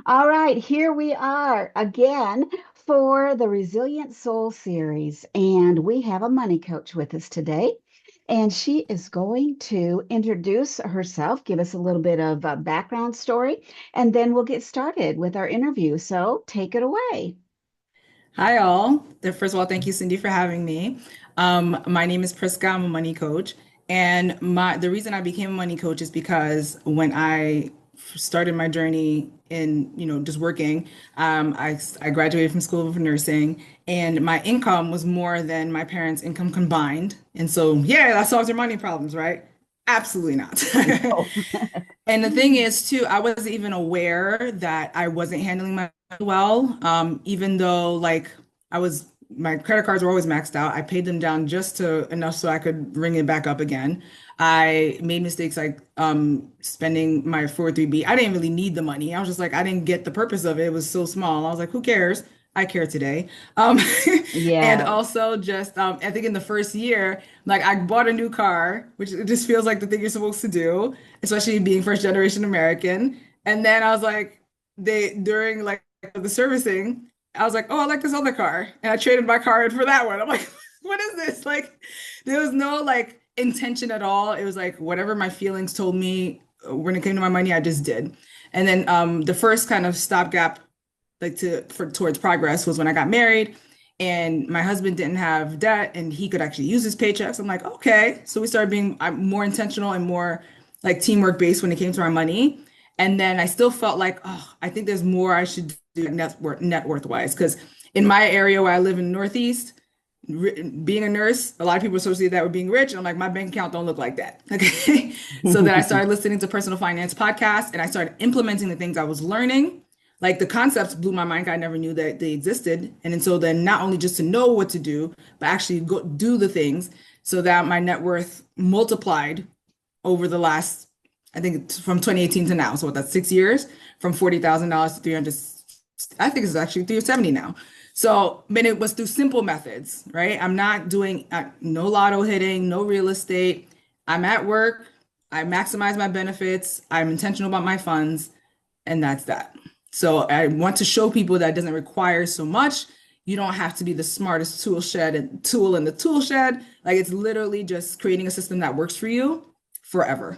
All right, here we are again for the Resilient Soul series. And we have a money coach with us today. And she is going to introduce herself, give us a little bit of a background story, and then we'll get started with our interview. So take it away. Hi, all. First of all, thank you, Cindy, for having me. My name is Prisca. I'm a money coach, and the reason I became a money coach is because when I started my journey in just working, I graduated from school for nursing, and my income was more than my parents' income combined, and so yeah, that solves your money problems, right? Absolutely not. Oh. And the thing is, too, I wasn't even aware that I wasn't handling my money well. Even though, like, my credit cards were always maxed out. I paid them down just to enough so I could bring it back up again. I made mistakes like spending my 403B. I didn't really need the money. I was just like, I didn't get the purpose of it. It was so small. I was like, who cares? I care today. Um, and Yeah. also just I think in the first year, like I bought a new car, which it just feels like the thing you're supposed to do, especially being first generation American. And then I was like, they during like the servicing, I was like, oh, I like this other car. And I traded my car in for that one. I'm like, what is this? Like, there was no like intention at all. It was like whatever my feelings told me when it came to my money, I just did. And then the first kind of stopgap like towards progress was when I got married and my husband didn't have debt and he could actually use his paychecks. I'm like, okay. So we started being more intentional and more like teamwork based when it came to our money. And then I still felt like, oh, I think there's more I should do net worth wise. Because in my area where I live in the Northeast, being a nurse, a lot of people associate that with being rich. And I'm like, my bank account don't look like that. Okay. So then I started listening to personal finance podcasts and I started implementing the things I was learning. Like the concepts blew my mind. I never knew that they existed. And so then not only just to know what to do, but actually go do the things so that my net worth multiplied over the last, I think from 2018 to now. So what, that's 6 years from $40,000 to 300, I think it's actually 370 now. So, but it was through simple methods, right? I'm not doing no lotto hitting, no real estate. I'm at work. I maximize my benefits. I'm intentional about my funds, and that's that. So I want to show people that it doesn't require so much. You don't have to be the smartest tool in the tool shed. Like it's literally just creating a system that works for you forever.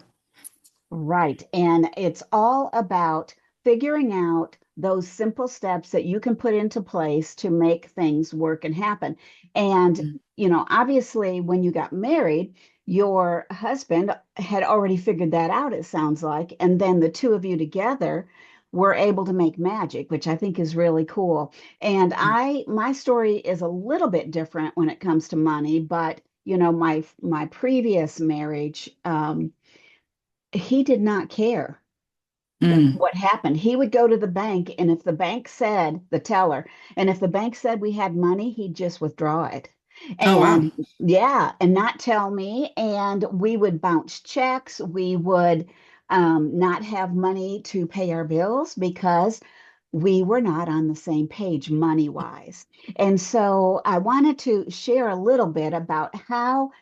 Right. And it's all about figuring out those simple steps that you can put into place to make things work and happen. And, obviously, when you got married, your husband had already figured that out, it sounds like. And then the two of you together were able to make magic, which I think is really cool. And my story is a little bit different when it comes to money, but my previous marriage, he did not care Mm. what happened. He would go to the bank, and if the bank said, the teller, and if the bank said we had money, he'd just withdraw it. Oh, wow. And yeah, and not tell me. And we would bounce checks. We would not have money to pay our bills because we were not on the same page money wise. And so I wanted to share a little bit about how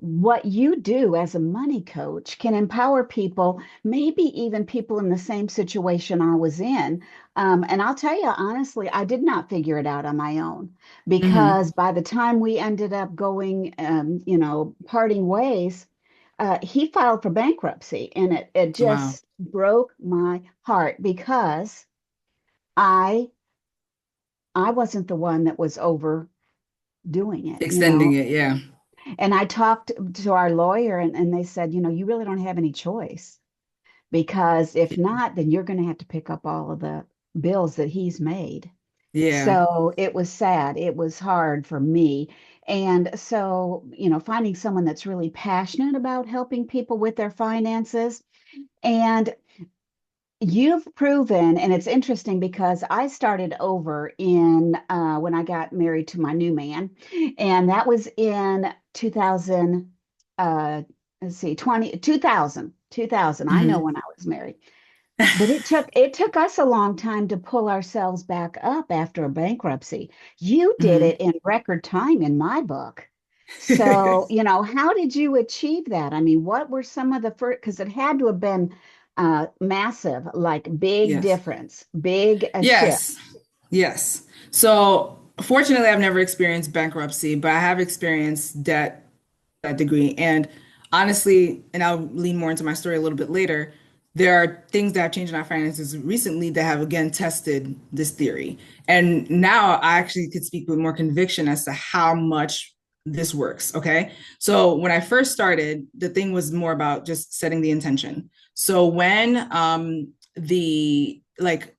what you do as a money coach can empower people, maybe even people in the same situation I was in. And I'll tell you honestly, I did not figure it out on my own Hmm. because by the time we ended up going, parting ways, he filed for bankruptcy, and it Wow. just broke my heart because I I wasn't the one that was overdoing it. Extending it, yeah. And I talked to our lawyer, and they said, you really don't have any choice because if not, then you're going to have to pick up all of the bills that he's made. Yeah. So it was sad. It was hard for me. And so, finding someone that's really passionate about helping people with their finances. And you've proven, and it's interesting because I started over in when I got married to my new man, and that was in 2000, let's see, 2000. I know Hmm. when I was married. But it took us a long time to pull ourselves back up after a bankruptcy. You did Hmm. it in record time in my book. So, how did you achieve that? I mean, what were some of the first, because it had to have been massive, like big Yes. difference, big a shift. Yes. Yes. So fortunately, I've never experienced bankruptcy, but I have experienced debt that degree. And honestly, and I'll lean more into my story a little bit later, there are things that have changed in our finances recently that have again tested this theory. And now I actually could speak with more conviction as to how much this works. Okay. So when I first started, the thing was more about just setting the intention. So when the like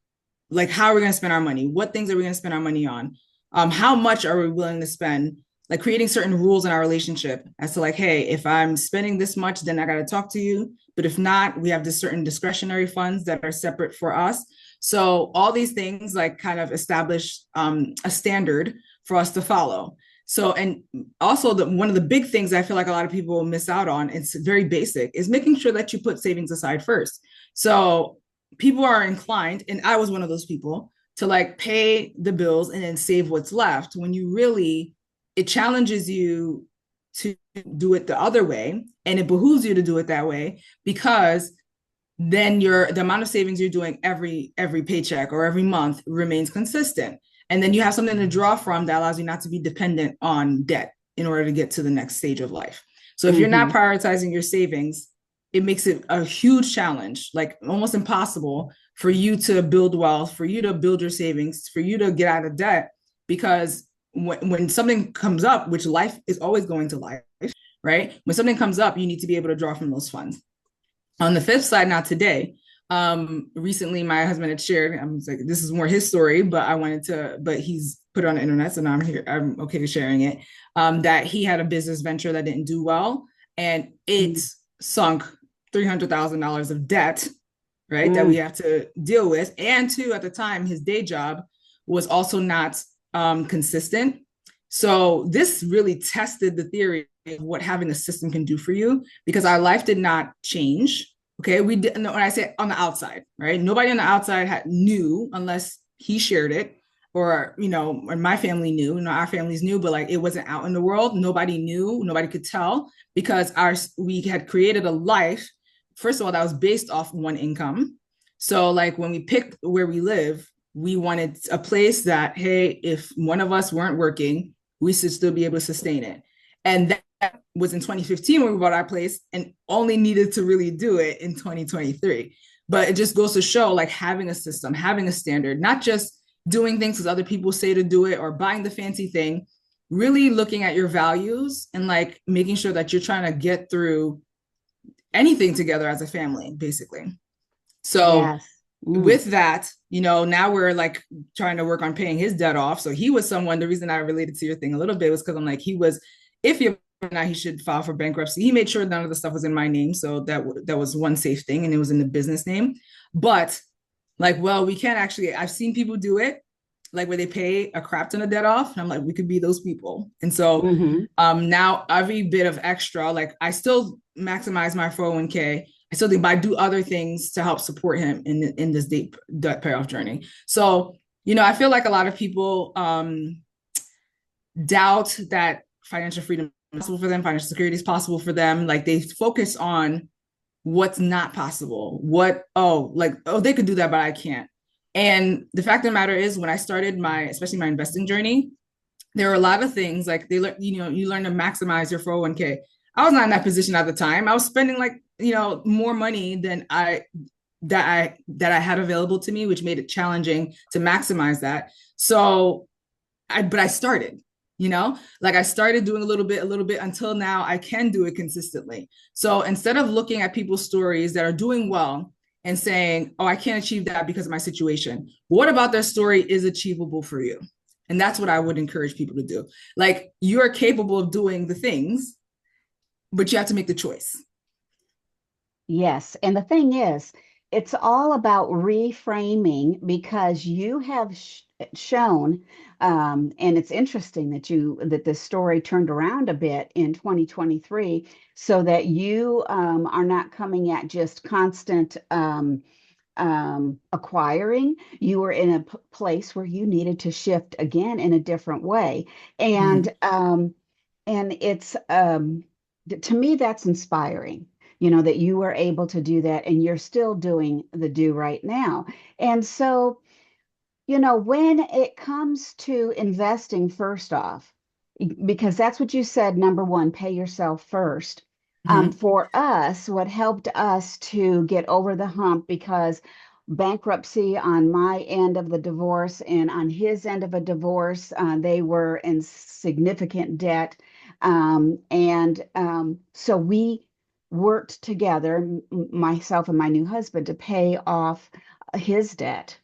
how are we going to spend our money, what things are we going to spend our money on, how much are we willing to spend, like creating certain rules in our relationship as to like, hey, if I'm spending this much, then I got to talk to you, but if not, we have this certain discretionary funds that are separate for us. So all these things like kind of establish a standard for us to follow. So, and also one of the big things I feel like a lot of people miss out on, it's very basic, is making sure that you put savings aside first. So people are inclined, and I was one of those people, to like pay the bills and then save what's left when you really, it challenges you to do it the other way, and it behooves you to do it that way because then the amount of savings you're doing every paycheck or every month remains consistent, and then you have something to draw from that allows you not to be dependent on debt in order to get to the next stage of life. So if you're not Hmm. prioritizing your savings, it makes it a huge challenge, like almost impossible for you to build wealth, for you to build your savings, for you to get out of debt. Because when something comes up, which life is always going to life, right? When something comes up, you need to be able to draw from those funds. On the fifth side, not today. Recently my husband had shared, I was like, this is more his story, but I wanted to, but he's put it on the internet, so now I'm here, I'm okay sharing it. That he had a business venture that didn't do well, and it sunk $300,000 of debt, right? That we Mm. have to deal with. And two, at the time, his day job was also not consistent. So this really tested the theory of what having a system can do for you because our life did not change. Okay, we didn't. When I say on the outside, right? Nobody on the outside knew unless he shared it, or or my family knew. Our families knew, but like it wasn't out in the world. Nobody knew. Nobody could tell because we had created a life. First of all, that was based off one income. So like when we picked where we live, we wanted a place that, hey, if one of us weren't working, we should still be able to sustain it. And that was in 2015 when we bought our place and only needed to really do it in 2023. But it just goes to show like having a system, having a standard, not just doing things because other people say to do it or buying the fancy thing, really looking at your values and like making sure that you're trying to get through anything together as a family, basically. So Yes. Mm. with that, now we're like trying to work on paying his debt off. So he was someone, the reason I related to your thing a little bit was because I'm like, he was, if you not he should file for bankruptcy. He made sure none of the stuff was in my name. So that was one safe thing and it was in the business name. But like, well, we can't actually, I've seen people do it, like where they pay a crap ton of debt off. And I'm like, we could be those people. And so Hmm. now every bit of extra, like I still maximize my 401k. I still think, but I do other things to help support him in this debt payoff journey. So, I feel like a lot of people doubt that financial freedom is possible for them, financial security is possible for them. Like they focus on what's not possible. They could do that, but I can't. And the fact of the matter is, when I started especially my investing journey, there were a lot of things like you learn to maximize your 401k. I was not in that position at the time. I was spending like, more money than that I had available to me, which made it challenging to maximize that. So I started, like I started doing a little bit until now I can do it consistently. So instead of looking at people's stories that are doing well and saying, oh, I can't achieve that because of my situation, what about their story is achievable for you? And that's what I would encourage people to do. Like you are capable of doing the things, but you have to make the choice. Yes. And the thing is, it's all about reframing because you have shown, and it's interesting that this story turned around a bit in 2023, so that you are not coming at just constant acquiring. You were in a place where you needed to shift again in a different way, and Mm-hmm. it's to me that's inspiring. that you were able to do that and you're still doing the do right now. And so, when it comes to investing, first off, because that's what you said, number one, pay yourself first. Mhm. For us, what helped us to get over the hump, because bankruptcy on my end of the divorce and on his end of a divorce, they were in significant debt. And so we worked together, myself and my new husband, to pay off his debt,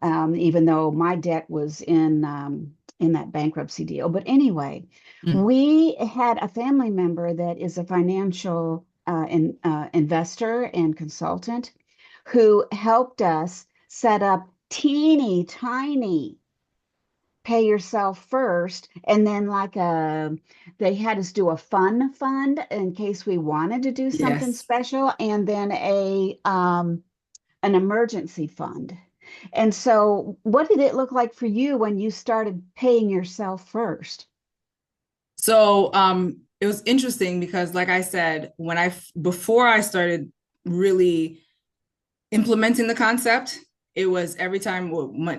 even though my debt was in that bankruptcy deal. But anyway, Mm. we had a family member that is a financial investor and consultant who helped us set up teeny tiny pay yourself first, and then they had us do a fund in case we wanted to do something Yes. special, and then a an emergency fund. And so, what did it look like for you when you started paying yourself first? So it was interesting because like I said, before I started really implementing the concept, it was every time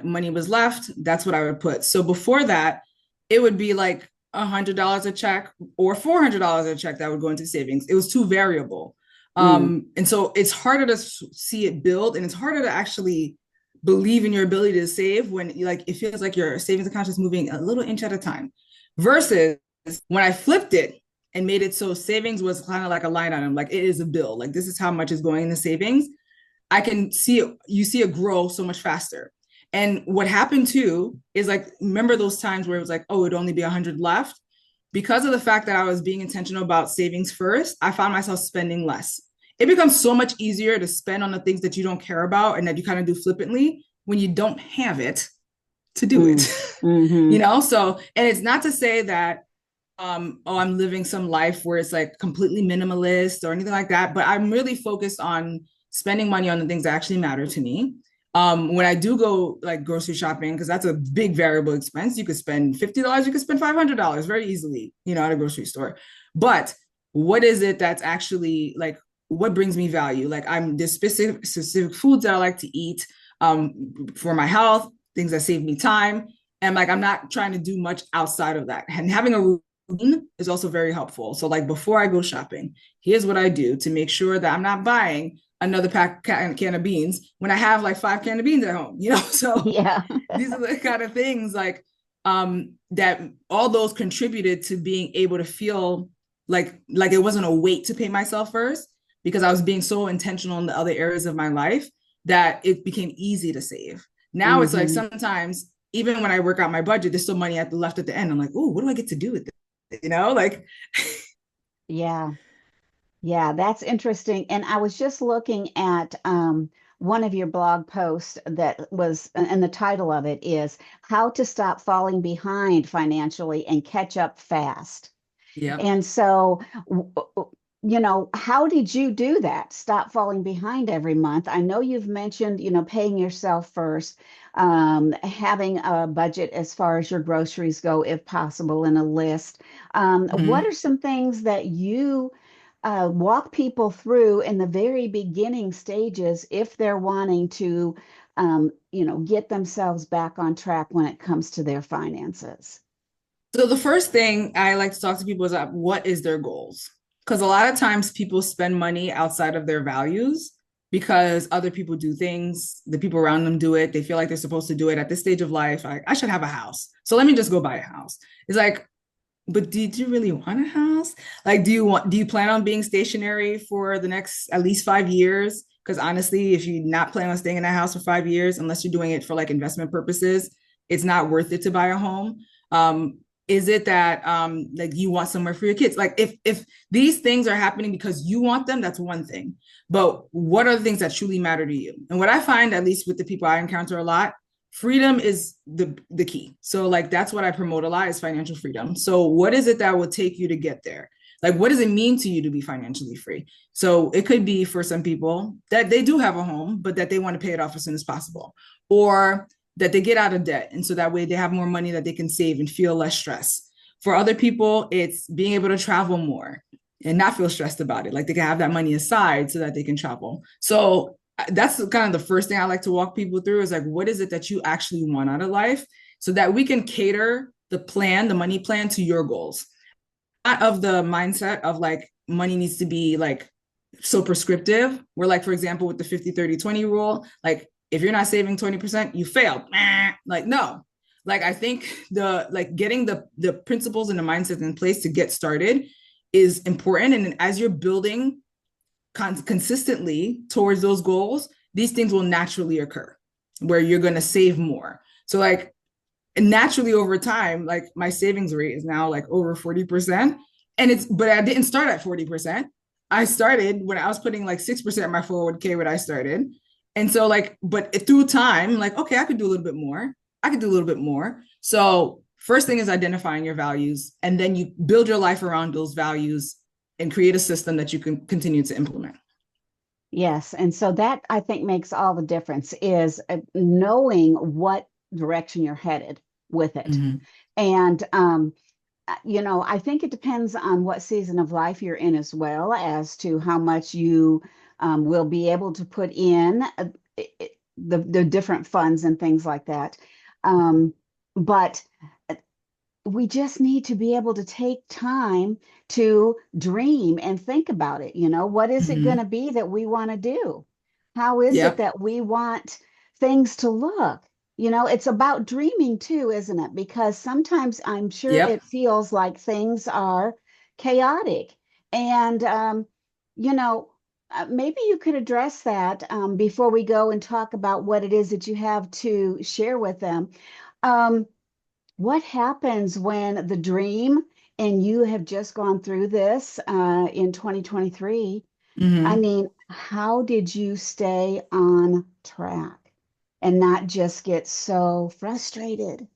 money was left, that's what I would put. So before that, it would be like $100 a check or $400 a check that would go into savings. It was too variable. Mm, And so it's harder to see it build, and it's harder to actually believe in your ability to save when like it feels like your savings account is moving a little inch at a time. Versus when I flipped it and made it so savings was kind of like a line item, like it is a bill, like this is how much is going in the savings. I can see it, you see it grow so much faster. And what happened too is like, remember those times where it was like, oh, it'd only be 100 left? Because of the fact that I was being intentional about savings first, I found myself spending less. It becomes so much easier to spend on the things that you don't care about and that you kind of do flippantly when you don't have it to do it. mm, mm-hmm. So, and it's not to say that oh, I'm living some life where it's like completely minimalist or anything like that, but I'm really focused on spending money on the things that actually matter to me. When I do go like grocery shopping, because that's a big variable expense, you could spend $50, you could spend $500 very easily, at a grocery store. But what is it that's actually like, what brings me value? Like there's specific foods that I like to eat for my health, things that save me time. And like, I'm not trying to do much outside of that. And having a routine is also very helpful. So like before I go shopping, here's what I do to make sure that I'm not buying another can of beans when I have like 5 cans of beans at home, So Yeah. these are the kind of things like that all those contributed to being able to feel like it wasn't a weight to pay myself first because I was being so intentional in the other areas of my life that it became easy to save. Now it's like Hmm. sometimes even when I work out my budget, there's still money left at the end. I'm like, oh, what do I get to do with it? Like Yeah. Yeah, that's interesting. And I was just looking at one of your blog posts that was, and the title of it is How to Stop Falling Behind Financially and Catch Up Fast. yep. And so, how did you do that? Stop falling behind every month. I know you've mentioned, paying yourself first, having a budget as far as your groceries go, if possible, and a list. What Mm-hmm. are some things that you walk people through in the very beginning stages if they're wanting to, get themselves back on track when it comes to their finances? So the first thing I like to talk to people is about what is their goals? Because a lot of times people spend money outside of their values because other people do things, the people around them do it. They feel like they're supposed to do it at this stage of life. Like, I should have a house. So let me just go buy a house. It's like, but did you really want a house? Like, do you plan on being stationary for the next at least 5 years? Because honestly, if you're not planning on staying in a house for 5 years, unless you're doing it for like investment purposes, it's not worth it to buy a home. Is it that like you want somewhere for your kids? Like if these things are happening because you want them, that's one thing. But what are the things that truly matter to you? And what I find, at least with the people I encounter a lot, freedom is the key. So like that's what I promote a lot is financial freedom. So what is it that will take you to get there? Like what does it mean to you to be financially free? So it could be for some people that they do have a home but that they want to pay it off as soon as possible, or that they get out of debt and so that way they have more money that they can save and feel less stress. For other people it's being able to travel more. and not feel stressed about it. Like they can have that money aside so that they can travel. So that's kind of the first thing I like to walk people through is like, what is it that you actually want out of life so that we can cater the plan, the money plan to your goals. Not of the mindset of like money needs to be like so prescriptive. We're like, for example, with the 50-30-20 rule, like if you're not saving 20%, you failed. Like, no. Like I think the like getting the principles and the mindset in place to get started is important. And as you're building consistently towards those goals, these things will naturally occur where you're going to save more. So like naturally over time, like my savings rate is now like over 40%. And but I didn't start at 40%. I started when I was putting like 6% in my 401k when I started. And so like, but through time, like, okay, I could do a little bit more. I could do a little bit more. So first thing is identifying your values, and then you build your life around those values and create a system that you can continue to implement. Yes. And so that I think makes all the difference is knowing what direction you're headed with it. Mm-hmm. And, I think it depends on what season of life you're in as well as to how much you will be able to put in the different funds and things like that. But we just need to be able to take time to dream and think about it. What is it going Mm-hmm. to be that we want to do? How is it Yep. that we want things to look? It's about dreaming too, isn't it? Because sometimes I'm sure Yep. it feels like things are chaotic. And, you know, maybe you could address that before we go and talk about what it is that you have to share with them. Um, what happens when the dream, and you have just gone through this in 2023? I Mm-hmm. mean, how did you stay on track and not just get so frustrated?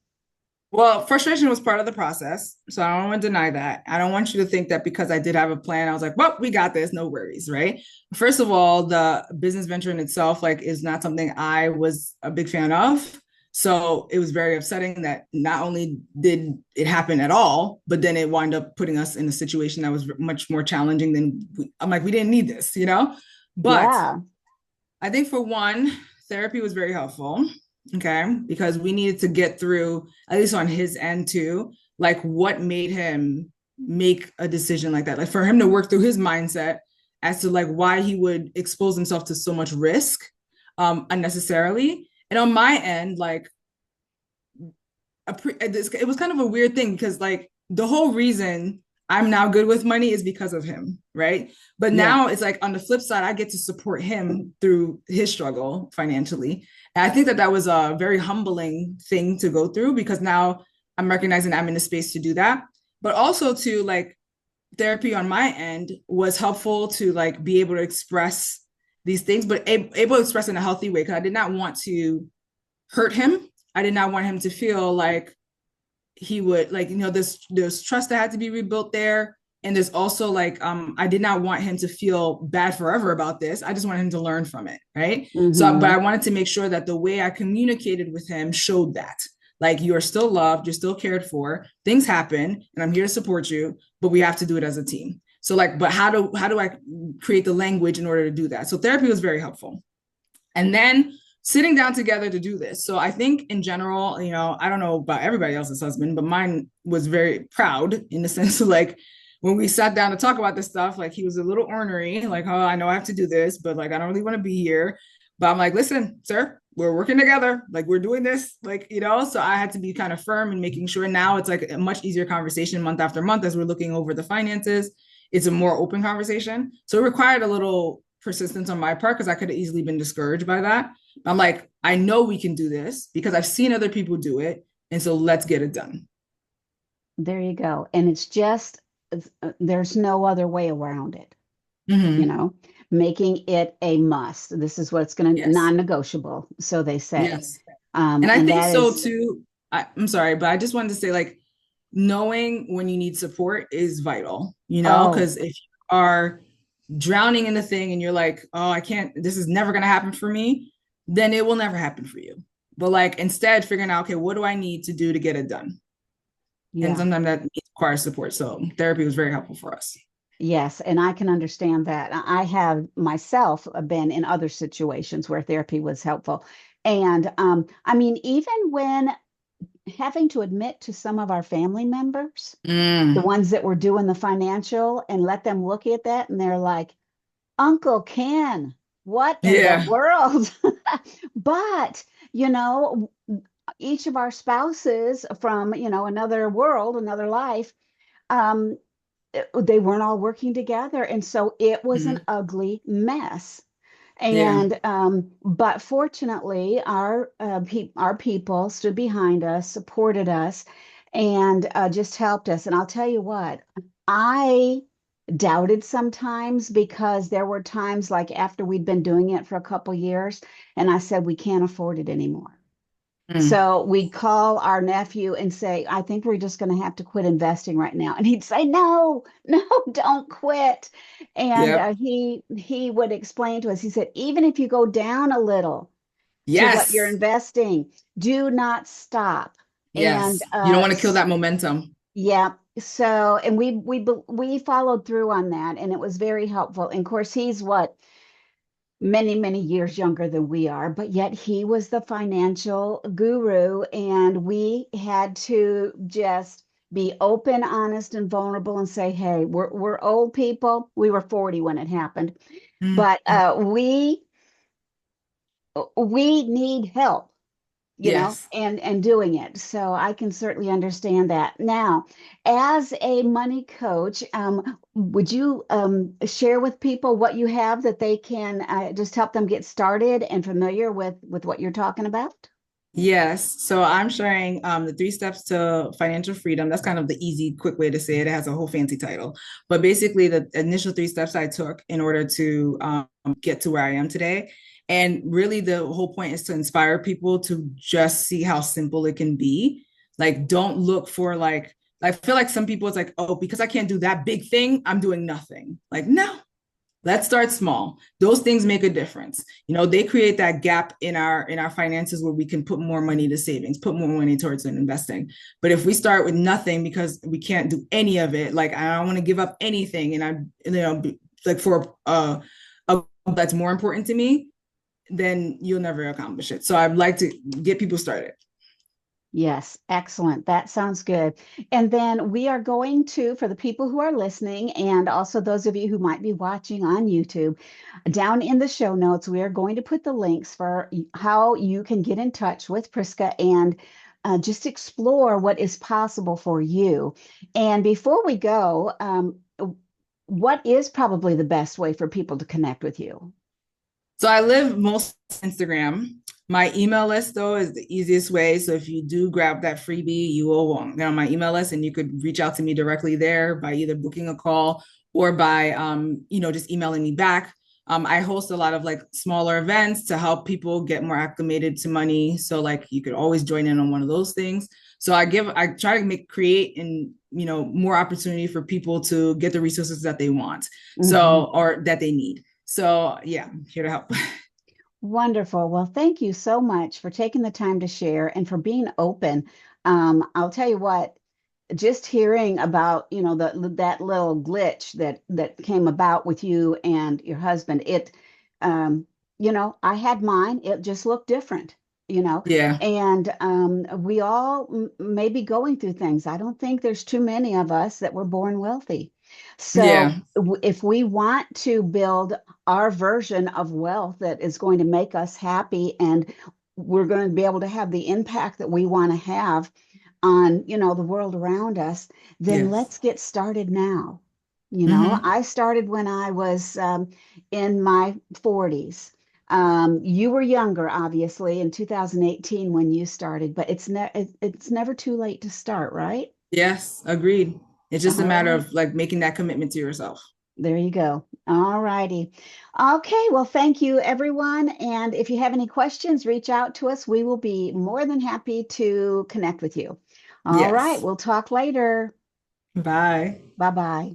Well, frustration was part of the process. So I don't want to deny that. I don't want you to think that because I did have a plan, I was like, well, we got this, no worries, right? First of all, the business venture in itself, like, is not something I was a big fan of. So it was very upsetting that not only did it happen at all, but then it wound up putting us in a situation that was much more challenging than I'm like, we didn't need this, you know? But Yeah. I think for one, therapy was very helpful. Okay. Because we needed to get through, at least on his end too, like what made him make a decision like that. Like for him to work through his mindset as to like why he would expose himself to so much risk unnecessarily. And on my end, like it was kind of a weird thing because like the whole reason I'm now good with money is because of him, right? But Yeah. now it's like on the flip side, I get to support him through his struggle financially. And I think that that was a very humbling thing to go through because now I'm recognizing I'm in a space to do that. But also to like therapy on my end was helpful to like be able to express these things, but able to express in a healthy way because I did not want to hurt him. I did not want him to feel like he would like, there's trust that had to be rebuilt there. And there's also like I did not want him to feel bad forever about this. I just wanted him to learn from it. Right. So but Hmm. I wanted to make sure that the way I communicated with him showed that like you are still loved, you're still cared for, things happen, and I'm here to support you, but we have to do it as a team. So like, but how do I create the language in order to do that? So therapy was very helpful. And then sitting down together to do this. So I think in general, I don't know about everybody else's husband, but mine was very proud in the sense of like when we sat down to talk about this stuff, like he was a little ornery, like, oh, I know I have to do this, but like I don't really want to be here. But I'm like, listen, sir, we're working together. Like we're doing this, like, so I had to be kind of firm and making sure now it's like a much easier conversation month after month as we're looking over the finances. It's a more open conversation. So it required a little persistence on my part because I could have easily been discouraged by that. I'm like, I know we can do this because I've seen other people do it. And so let's get it done. There you go. And it's just, there's no other way around it, you Mm-hmm. know, making it a must. This is what's going to Yes. non-negotiable, so they say. Yes. And I And think that so is, too. I'm sorry, but I just wanted to say like knowing when you need support is vital, oh, because if you are drowning in the thing and you're like, oh, I can't, this is never going to happen for me, then it will never happen for you. But like instead figuring out, okay, what do I need to do to get it done? And yeah. sometimes that requires support. So therapy was very helpful for us. Yes, and I can understand that. I have myself been in other situations where therapy was helpful. And I mean, even when having to admit to some of our family members, the Mm, ones that were doing the financial, and let them look at that and they're like, Uncle Ken, what in the yeah. world? But, you know, each of our spouses from, another world, another life, um, they weren't all working together. And so it was an Mhm. ugly mess. Yeah. And but fortunately, our people stood behind us, supported us, and just helped us. And I'll tell you what, I doubted sometimes because there were times like after we'd been doing it for a couple years, and I said we can't afford it anymore. Mm. So we'd call our nephew and say, I think we're just going to have to quit investing right now. And he'd say, no, no, don't quit. And Yep. he would explain to us, he said, even if you go down a little to what you're Yes. investing, do not stop. And Yes. You don't want to kill that momentum. yeah, so and we followed through on that, and it was very helpful. And of course, he's what many years younger than we are, but yet he was the financial guru, and we had to just be open, honest, and vulnerable and say, hey, we're old people. We were 40 when it happened, Mm. but we need help, Yes. and doing it. So I can certainly understand that. Now, as a money coach, would you share with people what you have that they can just help them get started and familiar with what you're talking about? Yes. So I'm sharing the 3 steps to financial freedom. That's kind of the easy, quick way to say it. It has a whole fancy title. But basically, the initial 3 steps I took in order to get to where I am today. And really, the whole point is to inspire people to just see how simple it can be. Like, don't look for like, I feel like some people, it's like, oh, because I can't do that big thing, I'm doing nothing. Like, no, let's start small. Those things make a difference. They create that gap in our finances where we can put more money to savings, put more money towards investing. But if we start with nothing because we can't do any of it, like I don't want to give up anything, and like for that's more important to me, then you'll never accomplish it. So I'd like to get people started. Yes, excellent. That sounds good. And then we are going to, for the people who are listening, and also those of you who might be watching on YouTube, down in the show notes, we are going to put the links for how you can get in touch with Prisca and just explore what is possible for you. And before we go, what is probably the best way for people to connect with you? So I live most Instagram. My email list though is the easiest way. So if you do grab that freebie, you will get on my email list and you could reach out to me directly there by either booking a call or by just emailing me back. I host a lot of like smaller events to help people get more acclimated to money. So like you could always join in on one of those things. So I try to create and more opportunity for people to get the resources that they want. Mhm. So or that they need. So yeah, I'm here to help. Wonderful. Well, thank you so much for taking the time to share and for being open. I'll tell you what, just hearing about, that little glitch that came about with you and your husband, um, I had mine. It just looked different, Yeah. and we all may be going through things. I don't think there's too many of us that were born wealthy. So Yeah. if we want to build our version of wealth that is going to make us happy and we're going to be able to have the impact that we want to have on, the world around us, then Yes. let's get started now. Hmm. I started when I was in my 40s. You were younger, obviously, in 2018 when you started, but it's never too late to start, right? Yes. Agreed. It's just a All matter right. of like making that commitment to yourself. There you go. All righty. Okay. Well, thank you, everyone. And if you have any questions, reach out to us. We will be more than happy to connect with you. All right. Yes. We'll talk later. Bye. Bye bye.